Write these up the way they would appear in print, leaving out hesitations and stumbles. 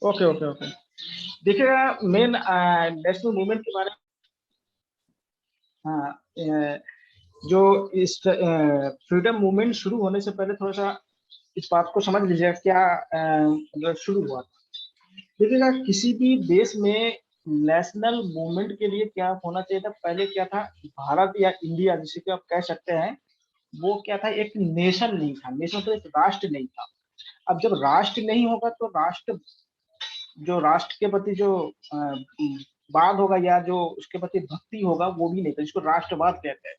Okay okay okay. देखिएगा, main national movement के बारे में, हाँ, जो इस फ्रीडम मूवमेंट शुरू होने से पहले थोड़ा सा इस बात को समझ लीजिएगा क्या मतलब शुरू हुआ था। देखिएगा, किसी भी देश में नेशनल मूवमेंट के लिए क्या होना चाहिए था, पहले क्या था, भारत या इंडिया जिसे कि आप कह सकते हैं, वो क्या था, एक नेशन नहीं था। नेशन तो एक राष्ट्र नहीं था। अब जब राष्ट्र नहीं होगा तो राष्ट्र, जो राष्ट्र के प्रति जो वाद होगा या जो उसके प्रति भक्ति होगा वो भी नहीं था, जिसको राष्ट्रवाद कहते हैं।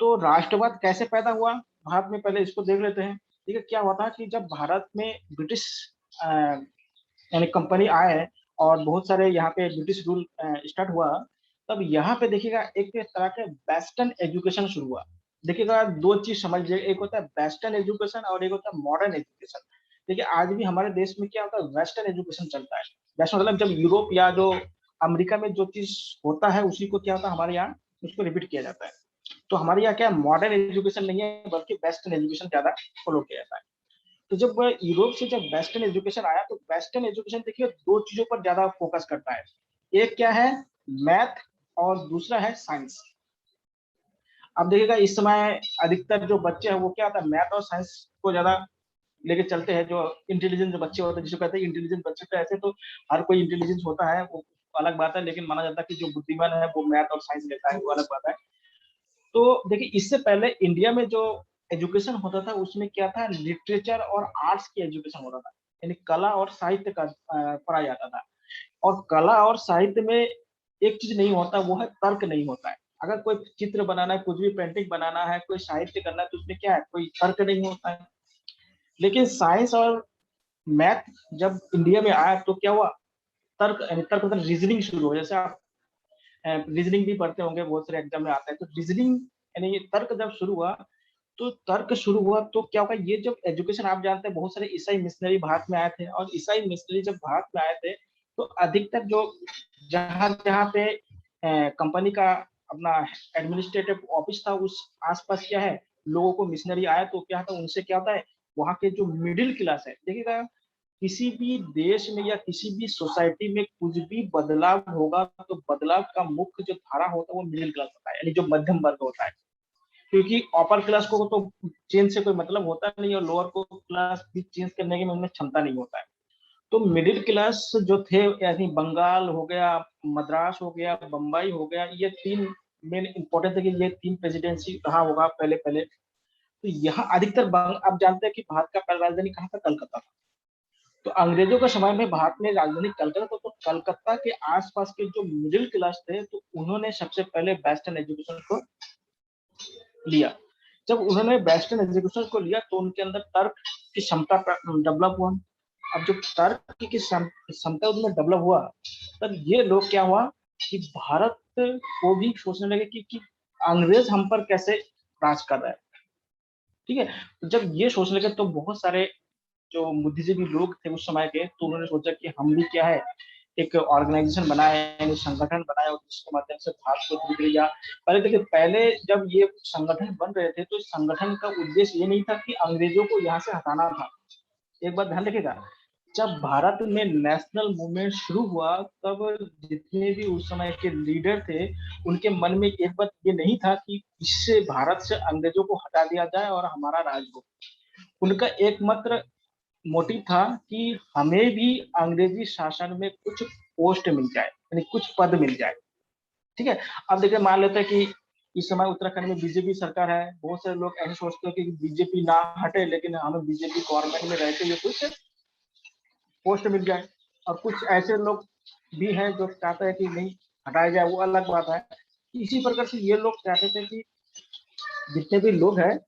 तो राष्ट्रवाद कैसे पैदा हुआ भारत में, पहले इसको देख लेते हैं। ठीक है, क्या हुआ था कि जब भारत में ब्रिटिश अ, यानी कंपनी आए और बहुत सारे यहाँ पे ब्रिटिश रूल स्टार्ट हुआ, तब यहाँ पे देखिएगा एक तरह के वेस्टर्न एजुकेशन शुरू हुआ। देखिएगा, दो चीज समझ लीजिए, एक होता है वेस्टर्न एजुकेशन और एक होता है मॉडर्न एजुकेशन। देखिए, आज भी हमारे देश में क्या होता है, वेस्टर्न एजुकेशन चलता है। वेस्टर्न मतलब जब यूरोप या जो अमेरिका में जो चीज होता है उसी को क्या होता है हमारे यहाँ उसको रिपीट किया जाता है। तो हमारे यहाँ क्या मॉडर्न एजुकेशन नहीं है, बल्कि वेस्टर्न एजुकेशन ज्यादा फॉलो किया जाता है। तो जब यूरोप से जब वेस्टर्न एजुकेशन आया तो वेस्टर्न एजुकेशन देखिए दो चीजों पर ज्यादा फोकस करता है। एक क्या है, मैथ, और दूसरा है साइंस। अब देखिएगा, इस समय अधिकतर जो बच्चे हैं वो क्या होता है, मैथ और साइंस को ज्यादा लेके चलते हैं। जो इंटेलिजेंट जो बच्चे होते हैं, जिसको कहते हैं इंटेलिजेंट बच्चे, तो ऐसे तो हर कोई इंटेलिजेंस होता है, वो अलग बात है, लेकिन माना जाता है कि जो बुद्धिमान है वो मैथ और साइंस लेता है, वो अलग बात है। तो देखिए, इससे पहले इंडिया में जो एजुकेशन होता था उसमें क्या था, लिटरेचर और आर्ट्स की एजुकेशन होता था, यानी कला और साहित्य का पढ़ाया जाता था। और कला और साहित्य में एक चीज नहीं होता, वो है तर्क नहीं होता है। अगर कोई चित्र बनाना है, कुछ भी पेंटिंग बनाना है, कोई साहित्य करना है, तो उसमें क्या है, कोई तर्क नहीं होता है। लेकिन साइंस और मैथ जब इंडिया में आया तो क्या हुआ, तर्क, यानी तर्क मतलब रीजनिंग शुरू हो। जैसे आप रीजनिंग भी पढ़ते होंगे, बहुत सारे एग्जाम में आता है, तो रीजनिंग यानी ये तर्क जब शुरू हुआ, तो तर्क शुरू हुआ तो क्या होगा, ये जब एजुकेशन, आप जानते हैं बहुत सारे ईसाई मिशनरी भारत में आए थे, और ईसाई मिशनरी जब भारत में आए थे तो अधिकतर जो जहां जहां पे कंपनी का अपना एडमिनिस्ट्रेटिव ऑफिस था उस आसपास क्या है, लोगों को मिशनरी आया तो क्या था, उनसे क्या होता है, वहां के जो मिडिल क्लास है, देखिएगा, किसी भी देश में या किसी भी सोसाइटी में कुछ भी बदलाव होगा तो बदलाव का मुख्य जो धारा होता है वो मिडिल क्लास होता है, यानी जो मध्यम वर्ग होता है। क्योंकि अपर क्लास को तो चेंज से कोई मतलब होता नहीं, और लोअर को क्लास भी चेंज करने की उनमें क्षमता नहीं होता है। तो मिडिल क्लास जो थे, यानी बंगाल हो गया, मद्रास हो गया, बम्बई हो गया, ये तीन मेन इंपॉर्टेंट है कि ये तीन प्रेसिडेंसी कहाँ होगा पहले पहले। तो यहाँ अधिकतर आप जानते हैं कि भारत का पहला राजधानी कहाँ था, कलकत्ता था। तो अंग्रेजों के समय में भारत में राजधानी कलकत्ता, तो कलकत्ता के आसपास के जो मिडिल क्लास थे तो उन्होंने सबसे पहले वेस्टर्न एजुकेशन को लिया। जब उन्होंने वेस्टर्न एजुकेशन को लिया तो उनके अंदर तर्क की क्षमता डेवलप हुआ। अब जब तर्क की क्षमता उनमें डेवलप हुआ, तब ये लोग क्या हुआ कि भारत को भी सोचने लगे कि अंग्रेज हम पर कैसे राज कर रहा है। ठीक है, तो जब ये सोचने लगे तो बहुत सारे जो बुद्धिजीवी लोग थे उस समय के, तो उन्होंने सोचा कि हम भी क्या है, एक ऑर्गेनाइजेशन बनाए, यानी संगठन बनाए, और जिसके माध्यम से भारत को धीरे धीरे, या पहले देखिए, पहले जब ये संगठन बन रहे थे तो इस संगठन का उद्देश्य ये नहीं था कि अंग्रेजों को यहाँ से हटाना था। एक बात ध्यान रखिएगा, जब भारत में नेशनल मूवमेंट शुरू हुआ तब जितने भी उस समय के लीडर थे उनके मन में एक बात ये नहीं था कि इससे भारत से अंग्रेजों को हटा दिया जाए और हमारा राज हो। उनका एकमात्र मोटिव था कि हमें भी अंग्रेजी शासन में कुछ पोस्ट मिल जाए, यानी कुछ पद मिल जाए। ठीक है, अब देखिए, मान लेते हैं कि इस समय उत्तराखंड में बीजेपी सरकार है, बहुत सारे लोग ऐसे सोचते हैं कि बीजेपी ना हटे लेकिन हमें बीजेपी गवर्नमेंट में रहते हुए कुछ पोस्ट मिल जाए। और कुछ ऐसे लोग भी हैं जो चाहते हैं कि नहीं हटाया जाए, वो अलग बात है। इसी प्रकार से ये लोग चाहते थे कि जितने भी लोग हैं,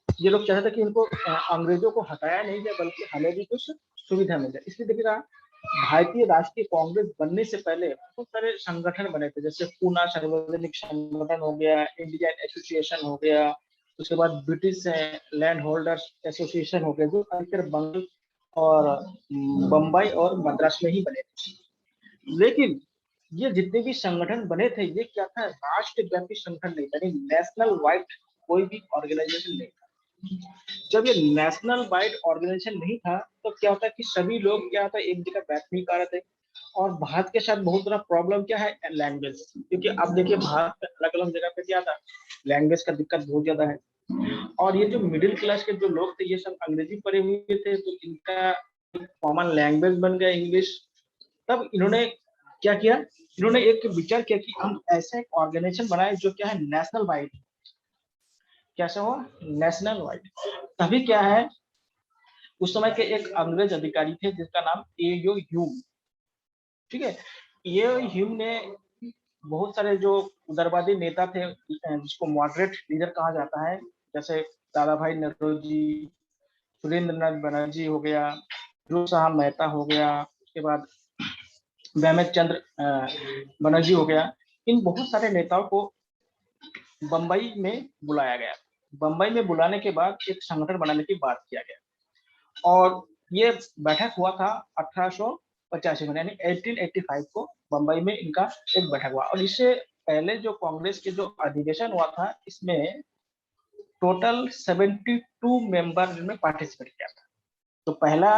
ये लोग चाहते थे कि इनको अंग्रेजों को हटाया नहीं जाए बल्कि हमें भी कुछ सुविधा मिल जाए। इसलिए देखिएगा, भारतीय राष्ट्रीय कांग्रेस बनने से पहले बहुत सारे संगठन बने थे, जैसे पूना सार्वजनिक संगठन हो गया, इंडियन एसोसिएशन हो गया, उसके बाद ब्रिटिश लैंड होल्डर्स एसोसिएशन हो गया, जो अधिकतर बंगाल और बम्बई और मद्रास में ही बने थे। लेकिन ये जितने भी संगठन बने थे ये क्या था, राष्ट्रव्यापी संगठन नहीं था, नेशनल वाइड कोई भी ऑर्गेनाइजेशन नहीं था। जब ये नेशनल वाइड ऑर्गेनाइजेशन नहीं था तो क्या होता है कि सभी लोग क्या होता है एक जगह बैठ नहीं पा रहे थे। और भारत के साथ बहुत बड़ा प्रॉब्लम क्या है, लैंग्वेज। क्योंकि अब देखिए भारत में अलग अलग जगह पे क्या था, लैंग्वेज का दिक्कत बहुत ज्यादा है। और ये जो मिडिल क्लास के जो लोग थे ये सब अंग्रेजी पढ़े हुए थे, तो इनका कॉमन लैंग्वेज बन गया इंग्लिश। तब इन्होंने क्या किया, इन्होंने एक विचार किया कि हम ऐसा एक ऑर्गेनाइजेशन बनाए जो क्या है नेशनल वाइड। कैसे हुआ, नेशनल वाइड। तभी क्या है, उस समय के एक अंग्रेज अधिकारी थे जिसका नाम एयो ह्यूम। ठीक है, ये ह्यूम ने बहुत सारे जो उदारवादी नेता थे जिसको मॉडरेट लीडर कहा जाता है, जैसे दादा भाई नौरोजी, सुरेंद्र नाथ बनर्जी हो गया, ध्रुव साहब मेहता हो गया, उसके बाद बैमक चंद्र बनर्जी हो गया, इन बहुत सारे नेताओं को बंबई में बुलाया गया। बंबई में बुलाने के बाद एक संगठन बनाने की बात किया गया और ये बैठक हुआ था 1885 में, यानी 1885 को बंबई में इनका एक बैठक हुआ। और इससे पहले जो कांग्रेस के जो अधिवेशन हुआ था इसमें टोटल 72 मेंबर ने पार्टिसिपेट किया था। तो पहला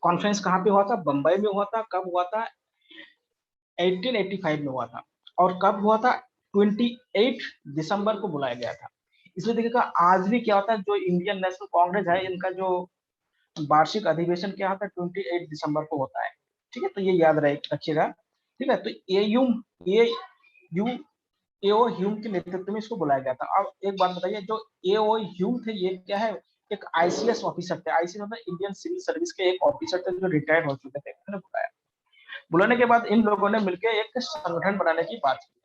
कॉन्फ्रेंस कहाँ पे हुआ था, बंबई में हुआ था। कब हुआ था, 1885 में हुआ था। और कब हुआ था, 28 दिसंबर को बुलाया गया था। इसलिए देखिएगा आज भी क्या होता है, जो इंडियन नेशनल कांग्रेस है इनका जो वार्षिक अधिवेशन क्या होता है 28 दिसंबर को होता है। ठीक है, तो ये याद रखिएगा। ठीक है, तो यू एओ ह्यूम के नेतृत्व में इसको बुलाया गया था। अब एक बात बताइए, जो एओ ह्यूम थे ये क्या है, एक आईसीएस ऑफिसर थे। आईसीएस मतलब इंडियन सिविल सर्विस के एक ऑफिसर थे जो रिटायर्ड हो चुके थे, उन्होंने बुलाया। बुलाने के बाद इन लोगों ने मिलकर एक संगठन बनाने की बात की।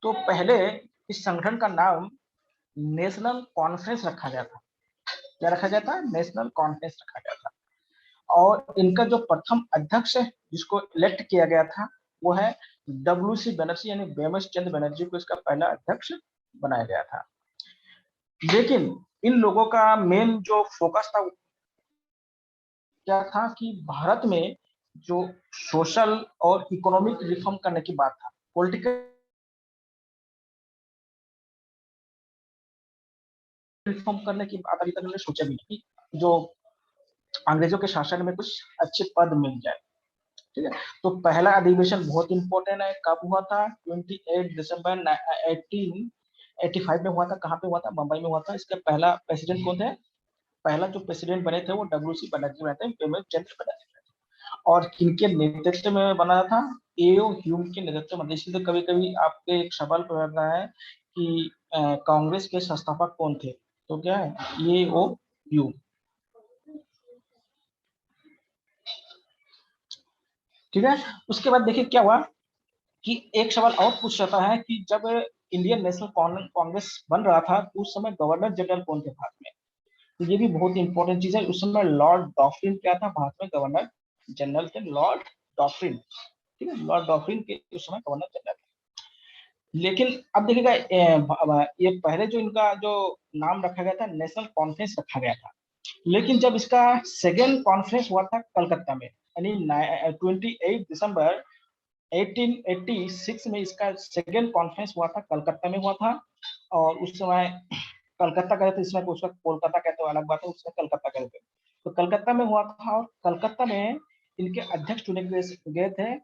तो पहले इस संगठन का नाम नेशनल कॉन्फ्रेंस रखा गया था। क्या रखा गया था, नेशनल कॉन्फ्रेंस रखा गया था। और इनका जो प्रथम अध्यक्ष है जिसको इलेक्ट किया गया था वो है डब्ल्यू सी बनर्जी, यानी बेमस चंद्र बनर्जी को इसका पहला अध्यक्ष बनाया गया था। लेकिन इन लोगों का मेन जो फोकस था क्या था कि भारत में जो सोशल और इकोनॉमिक रिफॉर्म करने की बात था, पॉलिटिकल रिफॉर्म करने की बात अभी तक उन्होंने सोचा भी नहीं, जो अंग्रेजों के शासन में कुछ अच्छे पद मिल जाए। ठीक है, तो पहला अधिवेशन बहुत इंपॉर्टेंट है। कब हुआ था, 28 दिसंबर 1885 में हुआ था। कहाँ पे हुआ था, मुंबई में हुआ था। इसका पहला प्रेसिडेंट कौन थे, पहला जो प्रेसिडेंट बने थे वो डब्ल्यू सी बनर्जी बने थे, पेमल चंद्र बनर्जी। और किनके नेतृत्व में बना था, एओ ह्यूम के नेतृत्व में। इसलिए कभी कभी आपके एक सवाल रहता है कि कांग्रेस के संस्थापक कौन थे, तो क्या है, एओ ह्यूम। ठीक है, उसके बाद देखिए क्या हुआ कि एक सवाल और पूछ रहा है कि जब इंडियन नेशनल कांग्रेस बन रहा था तो उस समय गवर्नर जनरल कौन थे भारत में। तो ये भी बहुत इंपॉर्टेंट चीज है। उस समय लॉर्ड डॉफ्रिन क्या था, भारत में गवर्नर जनरल थे, लॉर्ड डॉफ्रिन। ठीक है, लॉर्ड डॉफ्रिन के उस समय गवर्नर जनरल थे। लेकिन अब देखिएगा ये पहले जो इनका जो नाम रखा गया था नेशनल कॉन्फ्रेंस रखा गया था। लेकिन जब इसका सेकेंड कॉन्फ्रेंस हुआ था कलकत्ता में, यानी 28 दिसंबर 1886 में इसका सेकेंड कॉन्फ्रेंस हुआ था, कलकत्ता में हुआ था। और उस समय कलकत्ता कहते थे, इसमें उसका कोलकाता कहते हो अलग बात है, उसमें कलकत्ता कहते थे। तो कलकत्ता में हुआ था और कलकत्ता में इनके अध्यक्ष चुने गए थे,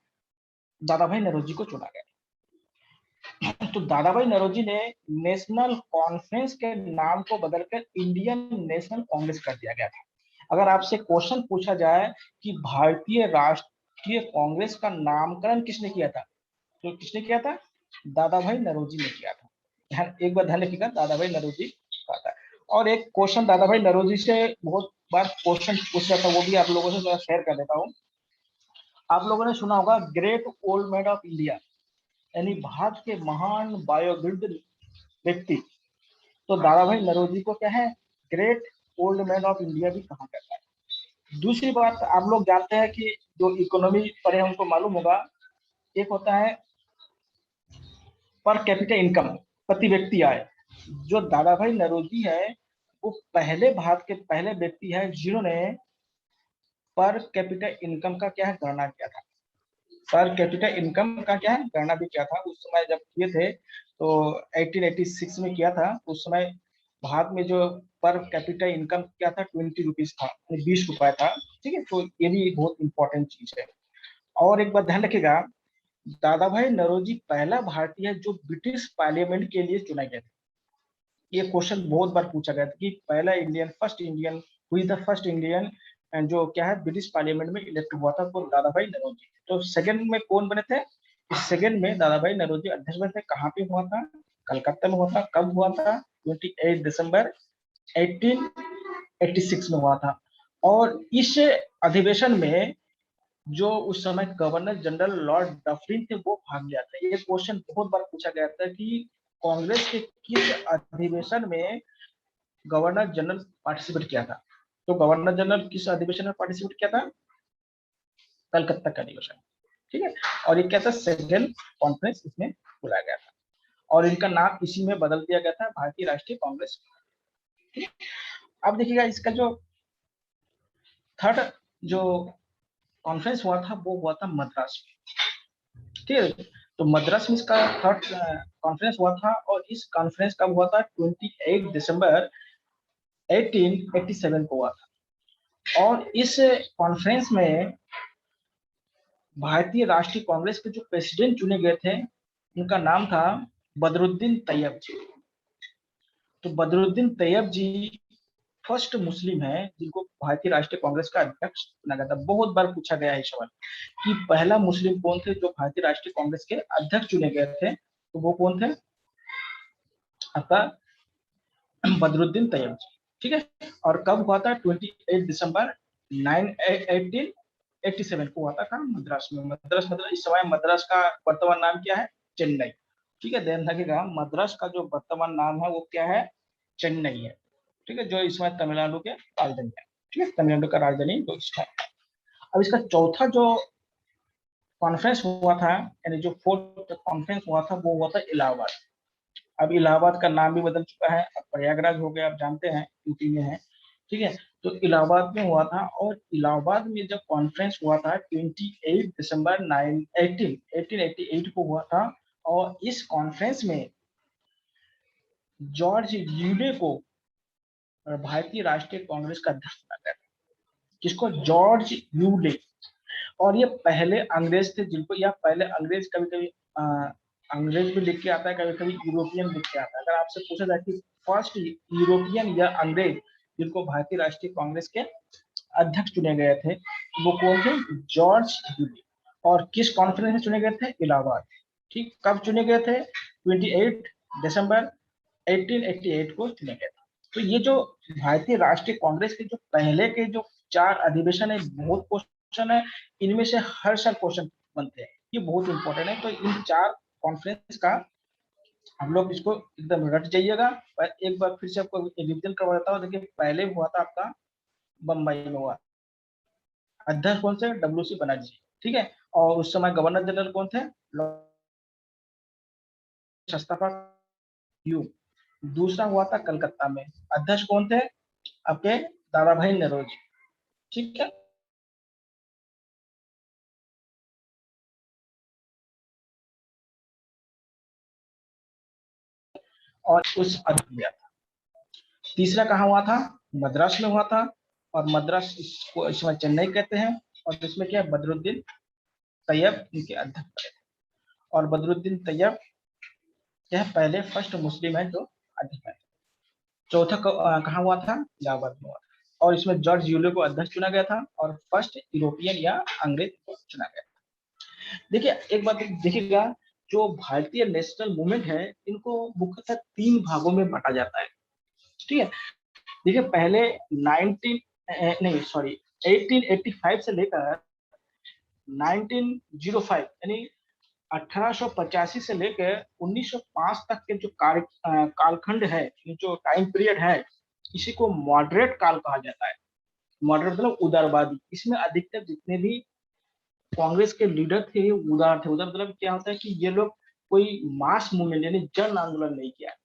दादा भाई नौरोजी को चुना गया। तो दादा भाई नौरोजी ने नेशनल कॉन्फ्रेंस के नाम को बदलकर इंडियन नेशनल कांग्रेस कर दिया गया था। अगर आपसे क्वेश्चन पूछा जाए कि भारतीय राष्ट्रीय कांग्रेस का नामकरण किसने किया था, तो किसने किया था, दादा भाई नौरोजी ने किया था। एक बार ध्यान रखिएगा, दादा भाई नौरोजी का था। और एक क्वेश्चन दादा भाई नौरोजी से बहुत बार क्वेश्चन पूछा था, वो भी आप लोगों से थोड़ा शेयर कर देता हूँ। आप लोगों ने सुना होगा great old man of India, यानी भारत के महान बायोवृद्ध व्यक्ति। तो दादा भाई नौरोजी को क्या है, great old man of India भी कहा जाता है। दूसरी बात आप लोग जानते हैं कि जो इकोनॉमी पढ़े हमको मालूम होगा, एक होता है पर कैपिटल इनकम, प्रति व्यक्ति आय। जो दादा भाई नौरोजी है वो पहले भारत के पहले व्यक्ति है जिन्होंने पर कैपिटल इनकम का क्या है गणना किया था। पर कैपिटल इनकम का क्या है गणना भी किया था। उस समय जब किए थे तो 1886 में किया था। उस समय भारत में जो पर कैपिटा इनकम क्या था, 20 रुपीज था, 20 रुपए था। ठीक है, तो ये भी बहुत इंपॉर्टेंट चीज है। और एक बात ध्यान रखिएगा, दादा भाई नौरोजी पहला भारतीय है जो ब्रिटिश पार्लियामेंट के लिए चुना गया था। ये क्वेश्चन बहुत बार पूछा गया था कि पहला इंडियन, फर्स्ट इंडियन, हुई द फर्स्ट इंडियन जो क्या है ब्रिटिश पार्लियामेंट में इलेक्ट हुआ था, तो दादा भाई नौरोजी। तो सेकंड में कौन बने थे? इस सेकंड में दादा भाई नौरोजी अध्यक्ष बने थे। कहाँ पे हुआ था? कलकत्ता में हुआ था। कब हुआ था? 28 दिसंबर 1886 में हुआ था। और इस अधिवेशन में जो उस समय गवर्नर जनरल लॉर्ड डफरिन थे वो भाग लिया था। ये क्वेश्चन बहुत बार पूछा गया था कि कांग्रेस के किस अधिवेशन में गवर्नर जनरल पार्टिसिपेट किया था। तो गवर्नर जनरल किस अधिवेशन में पार्टिसिपेट किया था? कलकत्ता का अधिवेशन। ठीक है, और ये क्या था? सेकेंड कॉन्फ्रेंस इसमें बुलाया गया था, और इनका नाम इसी में बदल दिया गया था भारतीय राष्ट्रीय कांग्रेस। अब देखिएगा इसका जो थर्ड जो कॉन्फ्रेंस हुआ था वो हुआ था मद्रास में। ठीक है, तो मद्रास में इसका थर्ड कॉन्फ्रेंस हुआ था, और इस कॉन्फ्रेंस कब हुआ था? 28 दिसंबर 1887 को हुआ था। और इस कॉन्फ्रेंस में भारतीय राष्ट्रीय कांग्रेस के जो प्रेसिडेंट चुने गए थे उनका नाम था बदरुद्दीन तैयब जी। तो बदरुद्दीन तैयब जी फर्स्ट मुस्लिम है जिनको भारतीय राष्ट्रीय कांग्रेस का अध्यक्ष चुना गया था। बहुत बार पूछा गया है सवाल कि पहला मुस्लिम कौन थे जो भारतीय राष्ट्रीय कांग्रेस के अध्यक्ष चुने गए थे, तो वो कौन थे? आपका बदरुद्दीन तैयब जी। ठीक है, और कब हुआ था? 28 दिसंबर 1887 को हुआ था। कहाँ? मद्रास में। मद्रास मतलब इस समय मद्रास का वर्तमान नाम क्या है? चेन्नई। ठीक है, ध्यान रखिएगा, मद्रास का जो वर्तमान नाम है वो क्या है? चेन्नई है। ठीक है, जो इस समय तमिलनाडु के राजधानी है। ठीक है, तमिलनाडु का राजधानी जो इसका। अब इसका चौथा जो कॉन्फ्रेंस हुआ था, यानी जो फोर्थ कॉन्फ्रेंस हुआ था, वो हुआ था इलाहाबाद। अब इलाहाबाद का नाम भी बदल चुका है, अब प्रयागराज हो गया, आप जानते हैं यूपी में है। ठीक है, तो इलाहाबाद में हुआ था, और इलाहाबाद में जब कॉन्फ्रेंस हुआ था 28 दिसंबर 1888 को हुआ था। और इस कॉन्फ्रेंस में जॉर्ज यूले को भारतीय राष्ट्रीय कांग्रेस का अध्यक्ष बनाया गया था। किसको? George Yule. और ये पहले अंग्रेज थे जिनको, या पहले अंग्रेज, कभी कभी अंग्रेज भी लिख के आता है, कभी कभी यूरोपियन लिख के आता है। अगर आपसे पूछा जाए कि फर्स्ट यूरोपियन या अंग्रेज जिनको भारतीय राष्ट्रीय कांग्रेस के अध्यक्ष चुने गए थे वो कौन थे? George Yule. और किस कॉन्फ्रेंस में चुने गए थे? इलाहाबाद। ठीक, कब चुने गए थे? 28 दिसंबर 1888 को चुने गए थे। तो ये जो भारतीय राष्ट्रीय कांग्रेस के जो पहले के जो 4 अधिवेशन है, बहुत क्वेश्चन है इनमें से, हर साल क्वेश्चन बनते हैं, ये बहुत इंपॉर्टेंट है। तो इन 4 कॉन्फ्रेंस का हम लोग इसको एकदम रट जाइएगा। पर एक बार फिर से आपको रिविजन करवा देता हूँ। देखिए, पहले हुआ था आपका बम्बई में हुआ, अध्यक्ष कौन से? W C Banerjee. ठीक है, और उस समय गवर्नर जनरल कौन थे? शस्ताफा यू। दूसरा हुआ था कलकत्ता में, अध्यक्ष कौन थे? आपके दादा भाई नौरोजी। ठीक है, और उस अधिवेशन। तीसरा कहाँ हुआ था? मद्रास में हुआ था, और मद्रास इसको इस समय चेन्नई कहते हैं। और इसमें क्या है? बदरुद्दीन तैयब इनके अध्यक्ष बने थे। और बदरुद्दीन तैयब यह पहले फर्स्ट मुस्लिम है जो अध्यक्ष बने। चौथा कहाँ हुआ था? इलाहाबाद में हुआ था। और इसमें जॉर्ज यूले को अध्यक्ष चुना गया था, और फर्स्ट यूरोपियन या अंग्रेज को चुना गया था। देखिए, एक बात देखिएगा, जो भारतीय नेशनल मूवमेंट है इनको मुख्यतः 3 भागों में बांटा जाता है। ठीक है, देखिए, पहले 19 नहीं सॉरी 1885 से लेकर 1905 यानी 1885 से लेकर 1905 तक के जो कालखंड है, जो टाइम पीरियड है, इसी को मॉडरेट काल कहा जाता है। मॉडरेट मतलब उदारवादी। इसमें अधिकतर जितने भी कांग्रेस के लीडर थे उदार थे। उदार मतलब क्या होता है कि ये लोग कोई मास मूवमेंट यानी जन आंदोलन नहीं किया।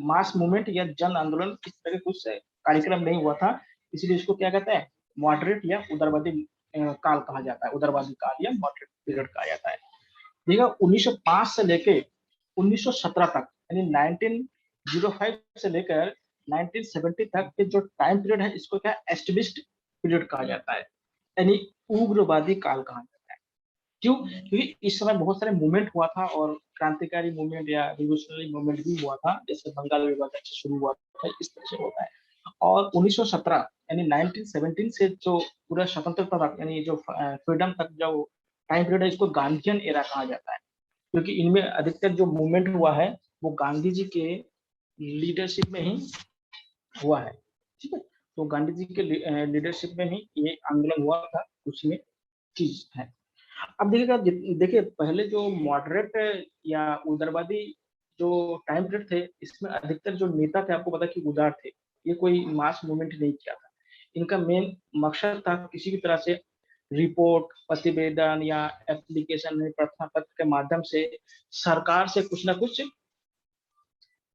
मास मूवमेंट या जन आंदोलन इस तरह कुछ कार्यक्रम नहीं हुआ था, इसलिए इसको क्या कहते हैं? मॉडरेट या उदारवादी काल कहा जाता है। उदारवादी काल या मॉडरेट पीरियड कहा जाता है। देखिए, 1905 से लेके 1917 तक यानी 1905 से लेकर 1970 तक के जो टाइम पीरियड है इसको क्या एस्टेब्लिश्ड पीरियड कहा जाता है, यानी उग्रवादी काल कहा जाता है। क्यों? क्योंकि इस समय बहुत सारे मूवमेंट हुआ था और क्रांतिकारी मूवमेंट या रिवोल्यूशनरी मूवमेंट भी हुआ था, जैसे बंगाल विभाजन से शुरू हुआ था, इस तरह से होता है। और 1917 यानी 1917 से जो पूरा स्वतंत्रता तक यानी जो फ्रीडम तक जो टाइम पीरियड है इसको गांधीयन एरा कहा जाता है, क्योंकि इनमें अधिकतर जो मूवमेंट हुआ है वो गांधी जी के लीडरशिप में ही हुआ है। ठीक है, तो गांधी जी के लीडरशिप में ही ये आंदोलन हुआ था, उसमें चीज है। अब देखिएगा, देखिए पहले जो मॉडरेट या उदारवादी जो टाइम पीरियड थे इसमें अधिकतर जो नेता थे आपको पता है कि उदार थे, ये कोई मास मूवमेंट नहीं किया था। इनका मेन मकसद था किसी भी तरह से रिपोर्ट, प्रतिवेदन या एप्लीकेशन में प्रार्थना पत्र के माध्यम से सरकार से कुछ ना कुछ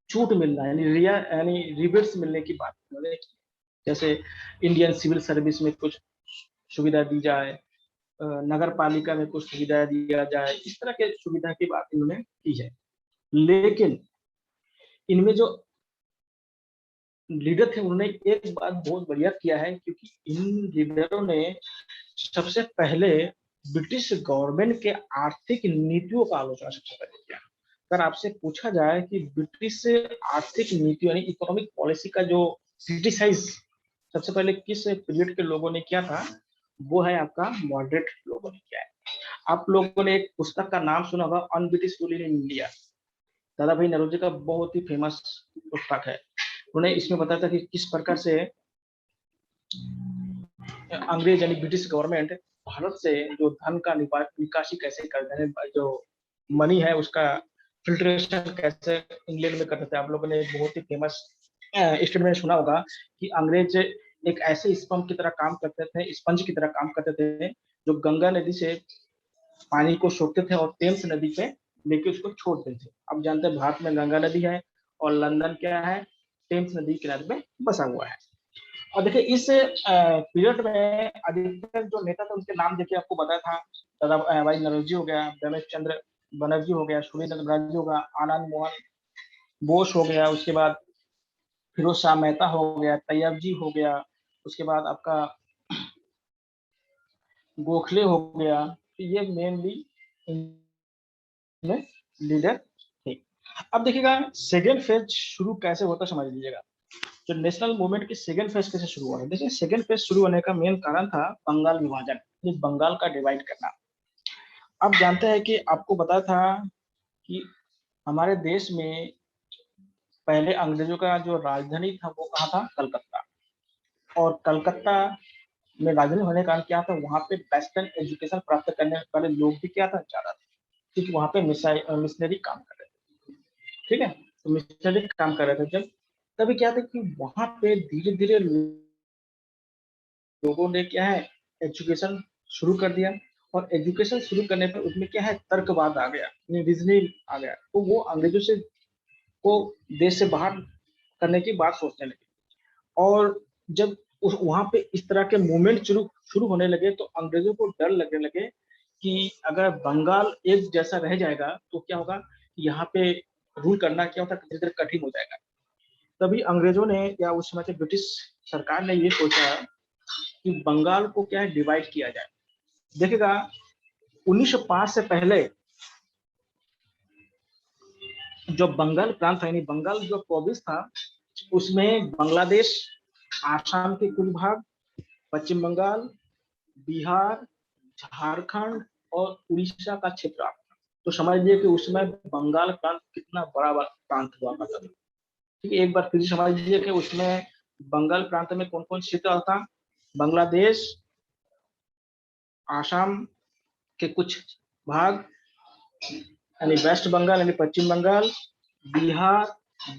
छूट मिलना, यानी रिया यानी रिबेट्स मिलने की बात है। जैसे इंडियन सिविल सर्विस में कुछ सुविधा दी जाए, नगर पालिका में कुछ सुविधा दिया जाए, इस तरह के सुविधा की बात इन्होंने की है। लेकिन इनमें जो लीडर थे उन्होंने एक बात बहुत बढ़िया किया है, क्योंकि इन लीडरों ने सबसे पहले ब्रिटिश गवर्नमेंट के आर्थिक नीतियों का आलोचना सबसे पहले किया। अगर आपसे पूछा जाए कि ब्रिटिश आर्थिक नीति यानी इकोनॉमिक पॉलिसी का जो क्रिटिसाइज सबसे पहले किस पीरियड के लोगों ने किया था, वो है आपका मॉडरेट लोगों ने किया है। आप लोगों ने एक पुस्तक का नाम सुना होगा, on British rule in India, दादा भाई नौरोजी का बहुत ही फेमस पुस्तक है। उन्होंने इसमें बताया था कि किस प्रकार से अंग्रेज यानी ब्रिटिश गवर्नमेंट भारत से जो धन का निकासी कैसे करते हैं, जो मनी है उसका फिल्ट्रेशन कैसे इंग्लैंड में करते थे। आप लोगों ने एक बहुत ही फेमस स्टेटमेंट सुना होगा कि अंग्रेज एक ऐसे स्पंज की तरह काम करते थे, स्पंज की तरह काम करते थे, जो गंगा नदी से पानी को सोखते थे और टेम्स नदी पे लेके उसको छोड़ते थे। अब जानते हैं भारत में गंगा नदी है और लंदन क्या है, टेम्स नदी किनारे पे बसा हुआ है। और देखिए इस पीरियड में अधिकतर जो नेता थे उनके नाम देखिए आपको बताया था, दादा भाई नौरोजी हो गया, रमेश चंद्र बनर्जी हो गया, सूर्य नगराजी हो गया, आनंद मोहन बोस हो गया, उसके बाद फिरोज शाह मेहता हो गया, तैयब जी हो गया, उसके बाद आपका गोखले हो गया। तो ये मेनली में लीडर थे। अब देखिएगा सेकेंड फेज शुरू कैसे होता समझ लीजिएगा। जो नेशनल मूवमेंट की सेकेंड फेज कैसे शुरू हुआ है, देखिए सेकेंड फेज शुरू होने का मेन कारण था बंगाल विभाजन, ये बंगाल का डिवाइड करना। अब जानते हैं कि आपको बताया था कि हमारे देश में पहले अंग्रेजों का जो राजधानी था वो कहाँ था, कलकत्ता। और कलकत्ता में राजधानी होने का कारण क्या था, वहाँ पे वेस्टर्न एजुकेशन प्राप्त करने वाले लोग भी क्या था, ज्यादा थे, क्योंकि वहाँ पे मिशनरी काम कर रहे थे। ठीक है, तो मिशनरी काम कर रहे थे जब, तभी क्या था कि वहाँ पे धीरे धीरे लोगों ने क्या है एजुकेशन शुरू कर दिया। और एजुकेशन शुरू करने पर उसमें क्या है तर्कवाद आ गया, रीजनिंग आ गया, तो वो अंग्रेजों से को देश से बाहर करने की बात सोचने लगे। और जब उस वहां पे इस तरह के मूवमेंट शुरू शुरू होने लगे तो अंग्रेजों को डर लगने लगे कि अगर बंगाल एक जैसा रह जाएगा तो क्या होगा, यहाँ पे रूल करना क्या होता है धीरे कठिन हो जाएगा। तभी अंग्रेजों ने या उस समय के ब्रिटिश सरकार ने ये सोचा कि बंगाल को क्या है डिवाइड किया जाए। देखिएगा 1905 से पहले जो बंगाल प्रांत था यानी बंगाल जो प्रोविंस था उसमें बांग्लादेश, आसाम के कुछ भाग, पश्चिम बंगाल, बिहार, झारखंड और उड़ीसा का क्षेत्र आता था। तो समझ लीजिए कि उसमें बंगाल प्रांत कितना बड़ा प्रांत हुआ करता था। ठीक है, एक बार फिर समझ लीजिए कि उसमें बंगाल प्रांत में कौन कौन क्षेत्र आता, बांग्लादेश, आसाम के कुछ भाग यानी वेस्ट बंगाल यानी पश्चिम बंगाल, बिहार,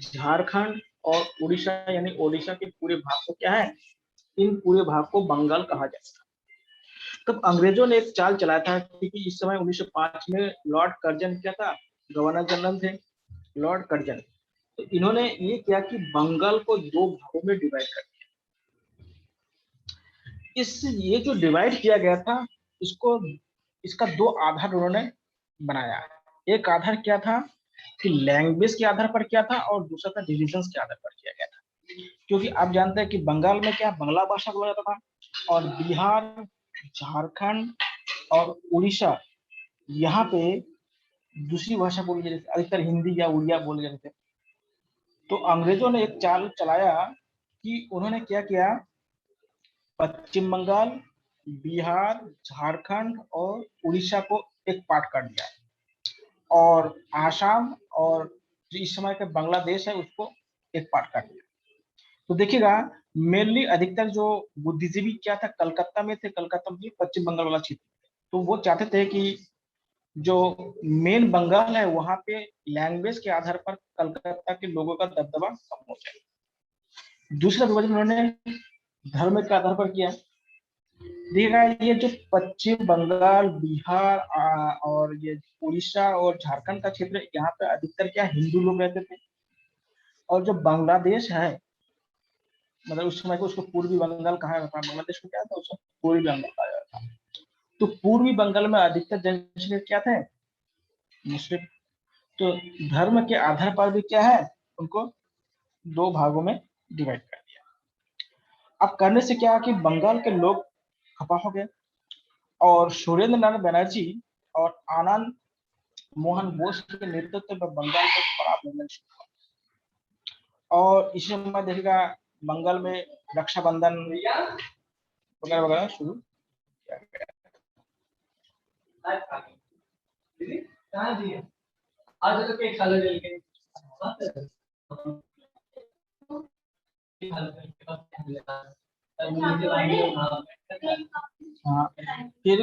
झारखंड और उड़ीसा यानी ओडिशा के पूरे भाग को क्या है, इन पूरे भाग को बंगाल कहा जाता है। तब अंग्रेजों ने एक चाल चलाया था, क्योंकि इस समय 1905 में लॉर्ड कर्जन क्या था, गवर्नर जनरल थे, लॉर्ड कर्जन। तो इन्होंने ये किया कि बंगाल को दो भागों में डिवाइड कर दिया। इस ये जो डिवाइड किया गया था इसको, इसका दो आधार उन्होंने बनाया। एक आधार क्या था कि लैंग्वेज के आधार पर किया था और दूसरा था डिविजन्स के आधार पर किया गया था। क्योंकि आप जानते हैं कि बंगाल में क्या बांग्ला भाषा बोला जाता था, और बिहार, झारखंड और उड़ीसा यहाँ पे दूसरी भाषा बोली जाती थी, अधिकतर हिंदी या उड़िया बोले जाते थे। तो अंग्रेजों ने एक चाल चलाया कि उन्होंने क्या किया, पश्चिम बंगाल, बिहार, झारखंड और उड़ीसा को एक पार्ट कर दिया, और आसाम और जो इस समय का बांग्लादेश है उसको एक पार्ट कर दिया। तो देखिएगा, मेनली अधिकतर जो बुद्धिजीवी क्या था, कलकत्ता में थे, कलकत्ता में पश्चिम बंगाल वाला क्षेत्र। तो वो चाहते थे कि जो मेन बंगाल है वहां पे लैंग्वेज के आधार पर कलकत्ता के लोगों का दबदबा कम हो जाए। दूसरा विभाजन उन्होंने धर्म के आधार पर किया। देखिएगा, ये जो पश्चिम बंगाल, बिहार और ये उड़ीसा और झारखंड का क्षेत्र, यहाँ पे अधिकतर क्या हिंदू लोग रहते थे। और जो बांग्लादेश है, मतलब उस समय को उसको पूर्वी बंगाल कहा जाता था, बांग्लादेश को क्या था उसको पूर्वी बंगाल कहा जाता था। तो पूर्वी बंगाल में अधिकतर जनसंख्या क्या थे, मुस्लिम। तो धर्म के आधार पर भी क्या है, उनको दो भागों में डिवाइड कर दिया। अब करने से क्या है कि बंगाल के लोग खफा हो गए, और सुरेंद्र नाथ बनर्जी और आनंद मोहन बोस के नेतृत्व में बंगाल का बड़ा मूवमेंट शुरू हुआ। और इसी में देखिएगा, बंगाल में रक्षाबंधन वगैरह वगैरह शुरू किया गया। हाँ, फिर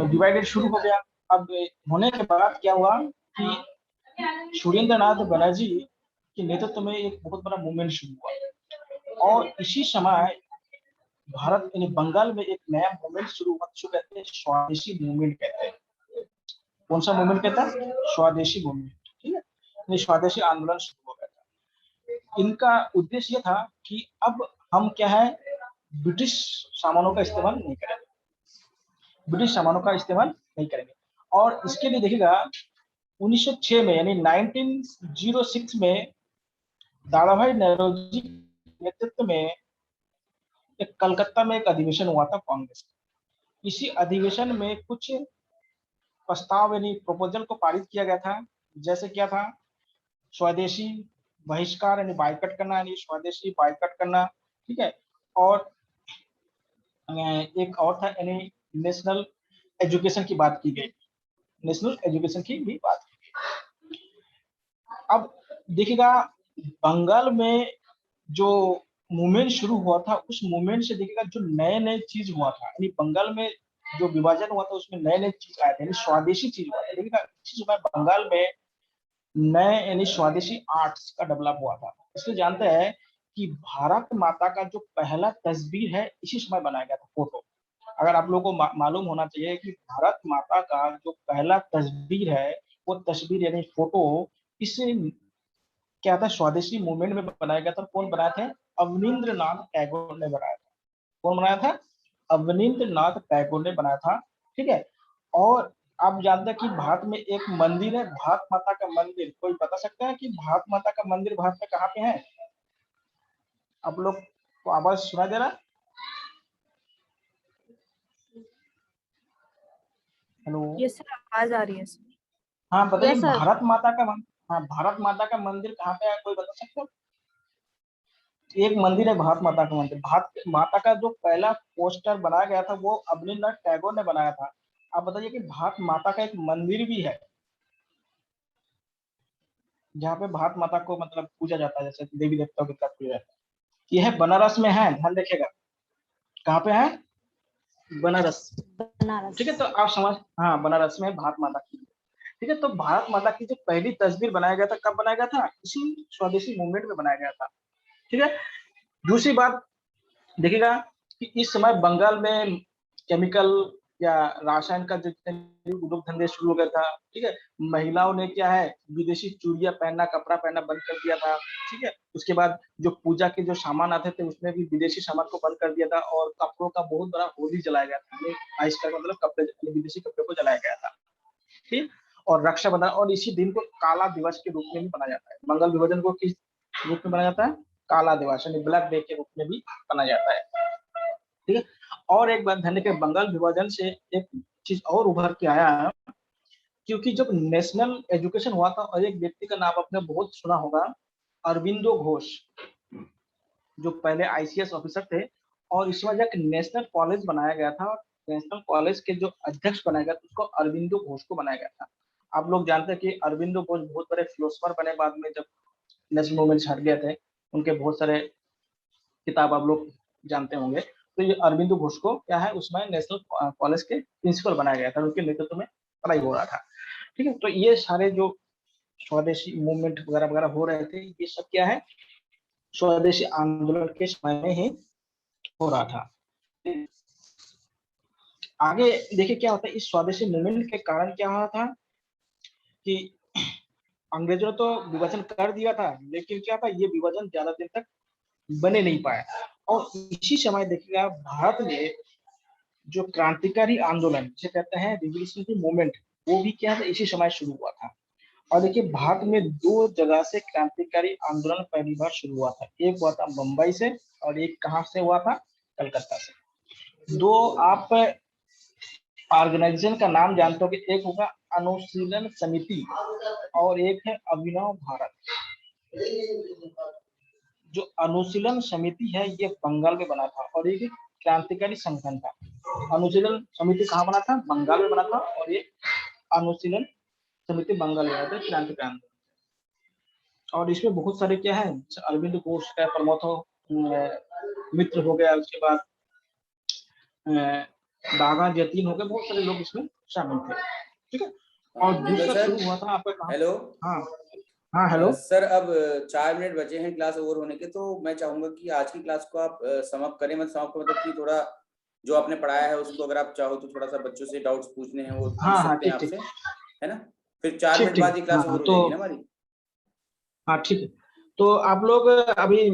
डिवाइडेड शुरू हो गया। अब होने के बाद क्या हुआ कि सुरेंद्र नाथ बनर्जी के नेतृत्व में एक बहुत बड़ा मूवमेंट शुरू हुआ, और इसी समय भारत यानी बंगाल में एक नया मूवमेंट शुरू हुआ, जिसको कहते हैं स्वदेशी मूवमेंट कहते हैं। कौन सा मूवमेंट कहता है, स्वदेशी मूवमेंट, ठीक है। यानी स्वदेशी आंदोलन शुरू हो गया था। इनका उद्देश्य ये था कि अब हम क्या है, ब्रिटिश सामानों का इस्तेमाल नहीं करेंगे, ब्रिटिश सामानों का इस्तेमाल नहीं करेंगे। और इसके लिए देखिएगा, 1906 में यानी 1906 में दादा भाई नौरोजी के नेतृत्व में एक कलकत्ता में एक अधिवेशन हुआ था कांग्रेस। इसी अधिवेशन में कुछ प्रस्ताव यानी प्रपोजल को पारित किया गया था। जैसे क्या था, स्वदेशी बहिष्कार यानी बाइकट करना, यानी स्वदेशी बाइकट करना, ठीक है। और एक और था यानी नेशनल एजुकेशन की बात की गई, नेशनल एजुकेशन की भी बात की गई। अब देखिएगा, बंगाल में जो मूवमेंट शुरू हुआ था, उस मूवमेंट से देखिएगा जो नए नए चीज हुआ था, यानी बंगाल में जो विभाजन हुआ था उसमें नए नए चीज आए थे, यानी स्वदेशी चीज हुआ था। देखिएगा, इसी समय बंगाल में नए यानी स्वदेशी आर्ट्स का डेवलप हुआ था। इसलिए जानते हैं कि भारत माता का जो पहला तस्वीर है इसी समय बनाया गया था, फोटो। अगर आप लोगों को मालूम होना चाहिए कि भारत माता का जो पहला तस्वीर है, वो तस्वीर यानी फोटो इस क्या था, स्वदेशी मूवमेंट में बनाया गया था। कौन बनाए थे, अवनींद्र नाथ टैगोर ने बनाया था। कौन बनाया था, अवनींद्र नाथ टैगोर ने बनाया था, ठीक है। और आप जानते हैं कि भारत में एक मंदिर है, भारत माता का मंदिर। कोई बता सकता है कि भारत माता का मंदिर भारत में कहाँ पे है? आप लोग को आवाज सुना दे रहा? हेलो। यस सर, आवाज आ रही है सर। हाँ बताइए, यस सर। भारत माता का हाँ, भारत माता का मंदिर कहाँ पे है, कोई बता सकते हो? एक मंदिर है भारत माता का मंदिर। भारत माता का जो पहला पोस्टर बनाया गया था वो अवनींद्रनाथ टैगोर ने बनाया था। आप बताइए कि भारत माता का एक मंदिर भी है जहाँ पे भारत माता को मतलब पूजा जाता है, जैसे देवी देवताओं की तरह पूजा जाता है। यह है बनारस में है, ध्यान रखिएगा। कहाँ पे है, बनारस। बनारस। ठीक है, तो आप समझ, हाँ बनारस में भारत माता की। ठीक है, तो भारत माता की जो पहली तस्वीर बनाया गया था, कब बनाया गया था, इसी स्वदेशी मूवमेंट में बनाया गया था, ठीक है। दूसरी बात देखिएगा कि इस समय बंगाल में केमिकल या रासायन का जो उद्योग धंधे शुरू हो गया था, ठीक है। महिलाओं ने क्या है, विदेशी चूड़ियां पहनना, कपड़ा पहनना बंद कर दिया था, ठीक है। उसके बाद जो पूजा के जो सामान आते थे उसमें भी विदेशी सामान को बंद कर दिया था, और कपड़ों का बहुत बड़ा होली जलाया गया था, मतलब कपड़े, विदेशी कपड़े को जलाया गया था, ठीक। और रक्षाबंधन, और इसी दिन को काला दिवस के रूप में भी मनाया जाता है। बंगाल विभाजन को किस रूप में मनाया जाता है? काला दिवस यानी ब्लैक डे के रूप में भी मनाया जाता है। ठीक है। और एक बात ध्यान रखिए, बंगाल विभाजन से एक चीज और उभर के आया है, क्योंकि जब नेशनल एजुकेशन हुआ था, और एक व्यक्ति का नाम आपने बहुत सुना होगा, अरविंदो घोष, जो पहले आईसीएस ऑफिसर थे, और इस वजह एक नेशनल कॉलेज बनाया गया था। नेशनल कॉलेज के जो अध्यक्ष बनाया गया उसको अरविंदो घोष को बनाया गया था। आप लोग जानते हैं कि अरविंदो घोष बहुत बड़े फिलोसफर बने बाद में, जब नेशनल मूवमेंट हट गए थे। उनके बहुत सारे किताब आप लोग जानते होंगे। तो ये अरविंदो घोष को क्या है, उसमें नेशनल कॉलेज के प्रिंसिपल बनाया गया था, उनके नेतृत्व में पढ़ाई हो रहा था। ठीक है। तो ये सारे जो स्वदेशी मूवमेंट वगैरह वगैरह हो रहे थे, ये सब क्या है, स्वदेशी आंदोलन के समय में ही हो रहा था। आगे देखिए क्या होता है, इस स्वदेशी मूवमेंट के कारण क्या हुआ था कि अंग्रेजों ने तो विभाजन कर दिया था, लेकिन क्या था, ये विभाजन ज्यादा दिन तक बने नहीं पाए। और इसी समय देखिएगा भारत में जो क्रांतिकारी आंदोलन जिसे कहते हैं रिवोल्यूशनरी मूवमेंट, वो भी क्या था, इसी समय शुरू हुआ था। और देखिए भारत में दो जगह से क्रांतिकारी आंदोलन पहली बार शुरू हुआ था। एक हुआ था मुंबई से, और एक कहाँ से हुआ था, कलकत्ता से। दो आप ऑर्गेनाइजेशन का नाम जानते हो कि एक होगा अनुशीलन समिति, और एक है अभिनव भारत। जो अनुशीलन समिति है ये बंगाल में बना था, और एक क्रांतिकारी संगठन था। अनुशीलन समिति कहाँ बना था? बंगाल में बना था, और ये अनुशीलन समिति बंगाल में बना था, क्रांतिकारी आंदोलन। और इसमें बहुत सारे क्या है, अरविंद घोष का प्रमोद मित्र हो गया, उसके बाद दागा जतीन हो गए, बहुत सारे लोग इसमें शामिल थे। ठीक है। और दूसरा शुरू हुआ था आपका काम। हेलो। हाँ हाँ हेलो सर, अब 4 मिनट बचे हैं क्लास ओवर होने के, तो मैं चाहूंगा कि आज की क्लास को आप समाप्त करें। मतलब कि थोड़ा जो आपने पढ़ाया है उसको अगर आप चाहो तो थोड़ा सा बच्चों से डाउट्स पूछने हैं वो पूछ हाँ हाँ सकते हैं ठीक आपसे, ठीक है ना? फिर 4 मिनट ठीक बाद ये क्लास हाँ ओवर हो तो जाएगी ना हमारी। हाँ ठीक है। तो आप लोग अभी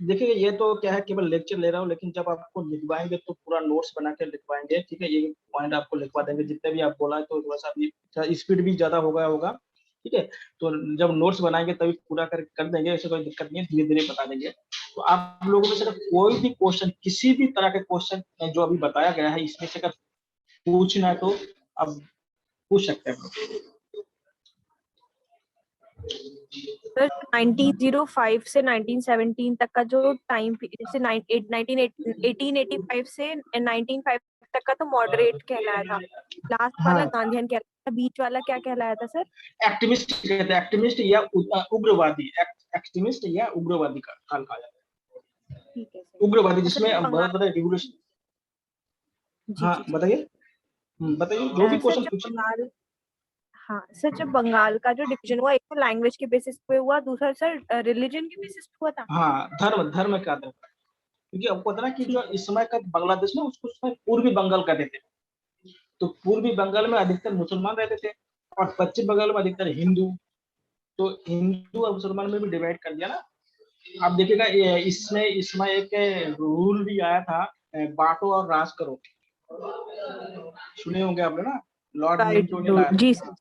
देखिए, ये तो क्या है, केवल लेक्चर ले रहा हूँ, लेकिन जब आपको लिखवाएंगे तो पूरा नोट्स बना के लिखवाएंगे। ठीक है। ये पॉइंट आपको लिखवा देंगे जितने भी आप बोला है, तो थोड़ा सा अभी स्पीड भी ज्यादा होगा। ठीक है। तो जब नोट्स बनाएंगे तभी पूरा कर देंगे, ऐसे कोई दिक्कत नहीं है, धीरे धीरे बता देंगे। तो आप लोगों में से अगर कोई भी क्वेश्चन, किसी भी तरह के क्वेश्चन जो अभी बताया गया है इसमें से अगर पूछना है तो अब पूछ सकते हैं। सर 1905 से 1917 तक का जो टाइम, जैसे 1885 से 1905 तक का तो मॉडरेट कहलाया था, लास्ट वाला हाँ, गांधीयन कहलाया था, बीच वाला क्या कहलाया था सर? एक्टिविस्ट कहते हैं, एक्टिविस्ट या उग्रवादी, एक्टिविस्ट या उग्रवादी का काल कहा जाता ठीक है है। उग्रवादी सर। अच्छा, जिसमें जो बहुत बंगाल, बड़ा रिवोल्यूशन। जी हाँ जी जी, बताइए। बताइए जो भी सर क्वेश्चन जब पूछे। बंगाल, हाँ सर, जब बंगाल का जो डिवीजन हुआ, एक तो लैंग्वेज के बेसिस पे हुआ, दूसरा सर रिलीजन के बेसिस पे हुआ था। हाँ, धर्म धर्म के आधार पर। क्योंकि आपको पता ना कि जो ठीक है। इस समय का बांग्लादेश ना, उसको उसमें पूर्वी बंगाल कहते थे। तो पूर्वी बंगाल में अधिकतर मुसलमान रहते थे, और पश्चिम बंगाल में अधिकतर हिंदू। तो हिंदू और मुसलमान में भी डिवाइड कर दिया ना। आप देखिएगा इसमें इसमें एक रूल भी आया था, बांटो और राज करो, सुने होंगे आपने ना, लॉर्ड राइट, मिंटो ने लाया जी था। सर।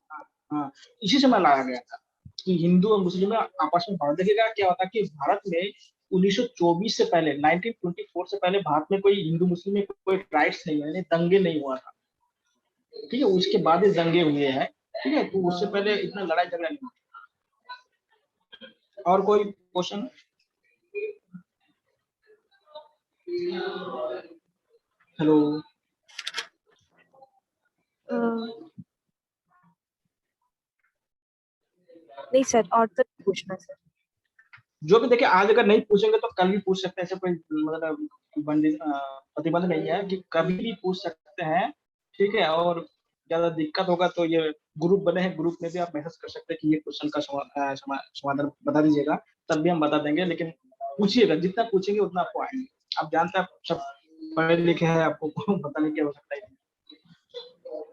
हाँ, इसी समय लाया गया था कि हिंदू और मुस्लिम आपस में भाव। देखिएगा क्या होता कि भारत में 1924 से पहले, 1924 से पहले भारत में कोई हिंदू मुस्लिम में कोई राइट्स नहीं है, यानी दंगे नहीं हुआ था। ठीक है। उसके बाद ही दंगे हुए हैं। ठीक है। तो उससे पहले इतना लड़ाई झगड़ा नहीं हुआ। और कोई क्वेश्चन? हेलो। नहीं सर, और तो नहीं पूछना सर। जो भी देखिए, आज अगर नहीं पूछेंगे तो कल भी पूछ सकते हैं, ऐसे कोई मतलब प्रतिबंध नहीं है कि कभी भी पूछ सकते हैं। ठीक है। और ज्यादा दिक्कत होगा तो ये ग्रुप बने हैं, ग्रुप में भी आप मैसेज कर सकते हैं कि ये क्वेश्चन का समाधान बता दीजिएगा, तब भी हम बता देंगे। लेकिन पूछिएगा, जितना पूछेंगे उतना आपको आएंगे। आप जानते हैं, आप सब पढ़े लिखे हैं, आपको पता नहीं क्या हो सकता है।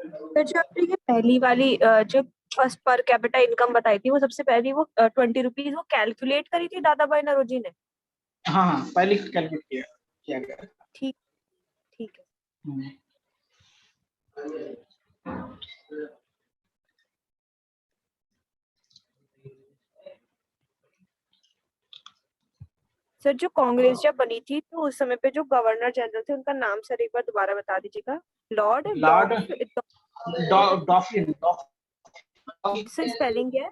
सर जो आपने ये पहली वाली जो फर्स्ट पर कैपिटा इनकम बताई थी, वो सबसे पहली वो 20 रुपीज वो कैलकुलेट करी थी दादा भाई नौरोजी ने? हाँ हाँ, पहले कैलकुलेट किया गया। ठीक, ठीक है। हम्म। सर जो कांग्रेस जब बनी थी तो उस समय पे जो गवर्नर जनरल थे उनका नाम सर एक बार दोबारा बता दीजिएगा। लॉर्ड लॉर्ड डॉफरिन से स्पेलिंग क्या है?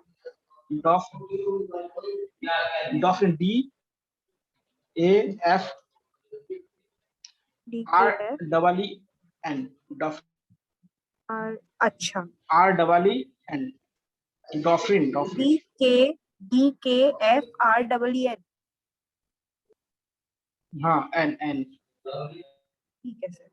डॉफरिन DAF DKF REEN अच्छा REEN डॉफरिन DKF REEN। हाँ N ठीक है सर।